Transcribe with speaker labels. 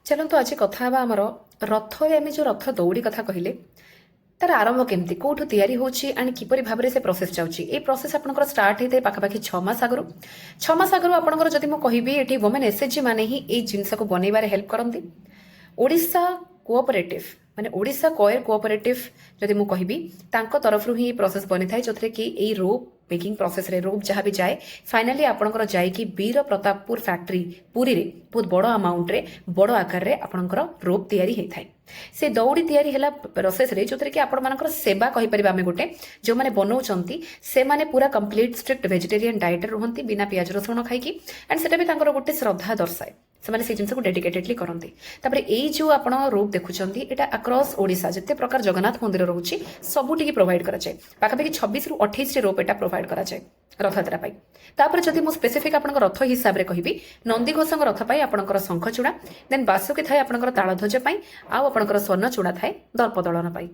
Speaker 1: चलतु आज कथा आमर रथ आम जो रथ दौड़ी कथा कहले तार आरंभ केमती कौटू तैयारी होची एंड किपरि भाव से प्रोसेस जाउची ए प्रोसेस आपनकर स्टार्ट होते पाखापाखि 6 मास आगु 6 मास आगु आपनकर जदि मु कहिबी एठी वुमेन एसएचजी माने ही ए जिनस को बनैबारे हेल्प करंती ओडिशा कोऑपरेटिव माने ओडिशा कॉयर कोऑपरेटिव जदि मु कहिबी तांको तरफ रु ही प्रोसेस बनि थाय जोथरे कि ए रोप मेकिंग प्रोसेस रे रोप जहाँ भी जाए फाइनाली आपनकर जाय कि वीर प्रतापपुर फैक्ट्री पुरी रे बहुत बड़ अमाउंट रे बड़ आकार रे आपनकर रोप तैयारी हे थाय से दौड़ी तैयारी हैला प्रोसेस रे जोथरे कि आपण मानकर सेवा कहि परिबा हमें गोटे जो माने बनौचंती से माने पूरा कंप्लीट स्ट्रिक्ट वेजिटेरियन डाइट रहंती बिना प्याज रसुण खाई की एंड सेटा भी तांकर गोटे श्रद्धा दर्शाए से जिनस को डेडिकेटेडली करते तापर यही जो आपण रूप देखुंत यहाँ अक्रॉस ओडिशा जिते प्रकार जगन्नाथ मंदिर रोचे सबुटी प्रोवाइड कराए पाखापाखि 26 ରୁ 28 रोप एटा प्रोवाइड कराए रथयात्रा पाई तापर जदि मु स्पेसिफिक आपण रथ हिसाब रे कहिबी नंदीघोष रथ पाई आपणकर शंख चूड़ा देन बासुकी थाए आपणकर तालध्वज पाई आ आपणकर स्वर्ण चूड़ा थाए दर्प दलन पाई।